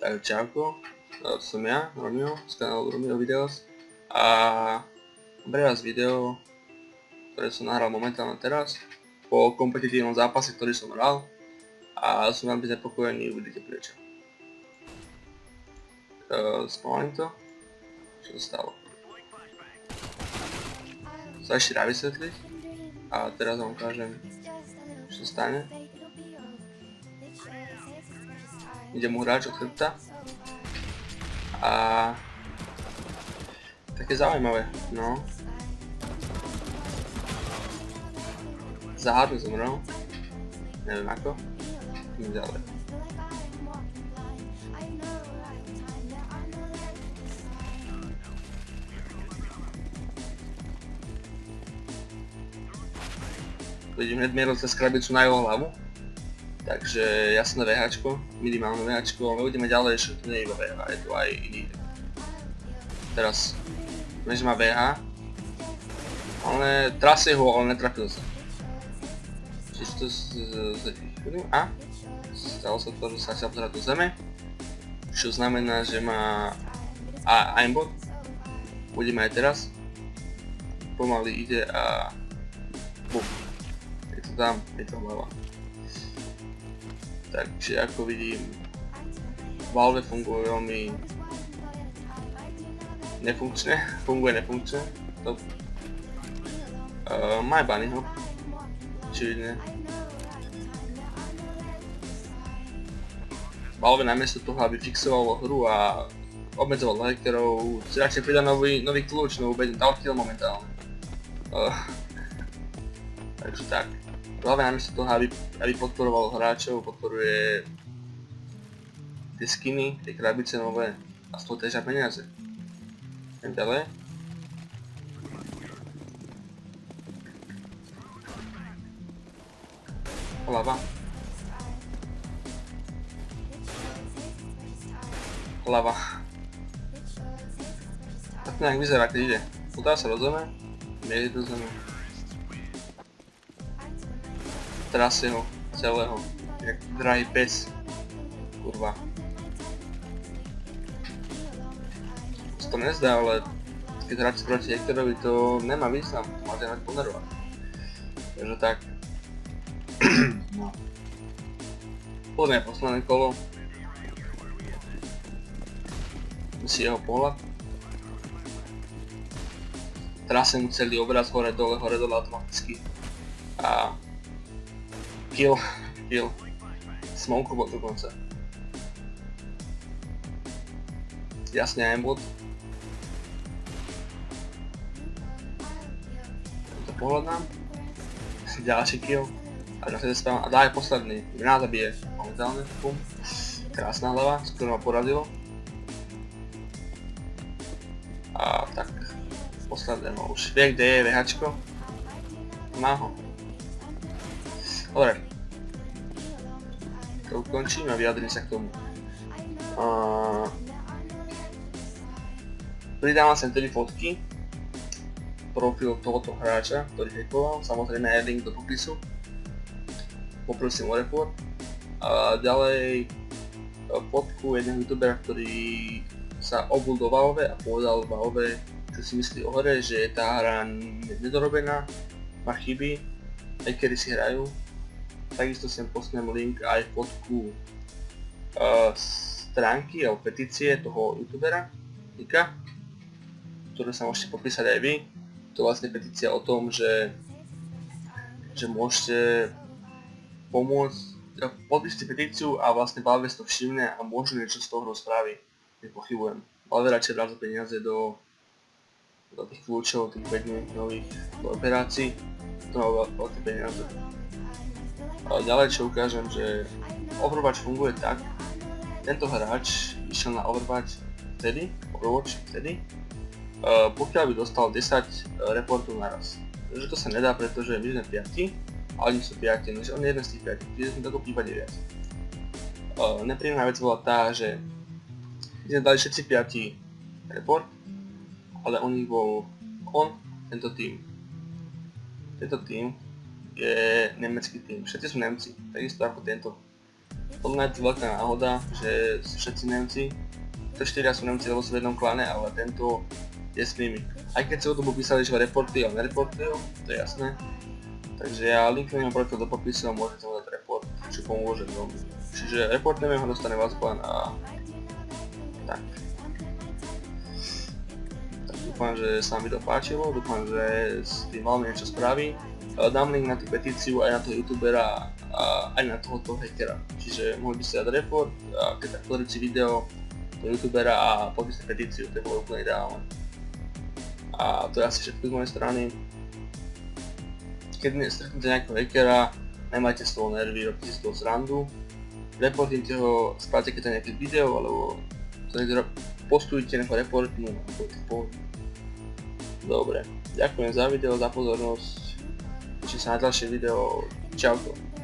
Tak čauko, to som ja, Romeo, z kanálu Romeo Videos a pre vás video, ktoré som nahral momentálne teraz po kompetitívnom zápase, ktorý som hral a som veľmi znepokojený, uvidíte prečo. Spomalím to, čo sa stalo. Sa ešte dá vysvetliť a teraz vám ukážem, čo sa stane. Ide mu hráč od chrbta a také zaujímavé, no. Záhadne zomrel, neviem ako, idem ďalej. Vidím hneď mieril cez krabicu na jeho hlavu. Takže jasné VHčko, minimálne VHčko, ale uvidíme ďalej, že to nie je iba VH, je tu aj iný. Teraz, viem, že má VH, ale trasie ho, ale netrafil sa. Čisto a stalo sa to, že sa chcel pozerať do zeme, čo znamená, že má aimbot. Uvidíme aj teraz. Pomaly ide a bum. Je to tam, je to hlava. Takže ako vidím, Valve funguje veľmi nefunkčne, to má aj bunnyho, očividne. Valve namiesto toho, aby fixovalo hru a obmedzoval hackerov, si radšej pridá nový kľúč, novú dal kill momentálne. Takže tak. Valve namiesto toho, aby podporoval hráčov, podporuje tie skiny, tie krabice nové a z toho težia peniaze. Idem ďalej. Hlava. Hlava. Tak nejak vyzerá, keď ide. Udá sa do zeme, mierí do zeme. Trasie ho celého, jak drahý pes, kurva. To to nezdá, ale keď hráč proti hackerovi, to nemá význam, máte hrať po nervách. Takže tak. No. Poďme posledné kolo. Si jeho pohľad. Trasie mu celý obraz hore dole automaticky. A kill. Smoke bot dokonca. Jasne aimbot. Tento pohľad nám. Ďalší kill. A dá aj posledný. Nás zabije momentálne. Pum. Krásna hlava, s ktorou ma porazilo. A tak. Posledné, no už vie, kde je VHčko. Má ho. Dobre. To ukončím a vyjadrím sa k tomu. Pridávam sem tedy fotky. Profil tohoto hráča, ktorý hackoval. Samozrejme aj link do popisu. Poprosím o report. A ďalej fotku jedného youtubera, ktorý sa obul do Valve a povedal Valve, čo si myslí o hre, že je tá hra nedorobená, má chyby, hackeri si hrajú. Takisto sem postnem link aj fotku stránky alebo petície toho youtubera, Nika, ktorú sa môžete podpísať aj vy. To je vlastne petícia o tom, že môžete pomôcť, podpíšte petíciu a vlastne Valve si to všimne a možno niečo z toho spraví. Nepochybujem. Valve radšej vrátza peniaze do tých kľúčov, tých 5 nových operácií, to má veľké peniaze. Ale ďalej čo ukážem, že Overwatch funguje tak, tento hráč išiel na Overwatch vtedy, pokiaľ by dostal 10 reportov naraz. Takže to sa nedá, pretože my sme 5, a oni sú 5, takže on je jeden z tých 5, čiže sme v takom prípade viac. Nepríjemná vec bola tá, že my sme dali všetci 5 report, ale on bol tento tým. Tento tým je nemecký tým, všetci sú Nemci, takisto ako tento Podľa mňa je to veľká náhoda, že sú všetci Nemci. To 4 sú Nemci, lebo sú v jednom klane, ale tento je s nimi. Aj keď celú dobu písali, že ho reportujú a nereportujú, to je jasné. Takže ja linkujem profil do popisu a môžete mu dať report, čo pomôže veľmi. Čiže reportujeme ho, dostane vás ban a tak. Tak dúfam, že sa vám video páčilo, dúfam, že s tým veľmi niečo spraví. Dám link na tú petíciu aj na toho youtubera a aj na tohoto hackera. Čiže mohli by ste dať report a keď tak pozrieť si video do youtubera a podpísať petíciu, to je bolo úplne ideálne. A to je asi všetko z mojej strany. Keď stretnete nejakého hackera, nemajte z toho nervy, robte si z toho srandu. Reportujte ho, spravte keď to nejaké video, alebo to niekto postujte, neho reportnú, ako to pohodne. Dobre, ďakujem za video, za pozornosť. Teším sa na ďalšie video. Čauko.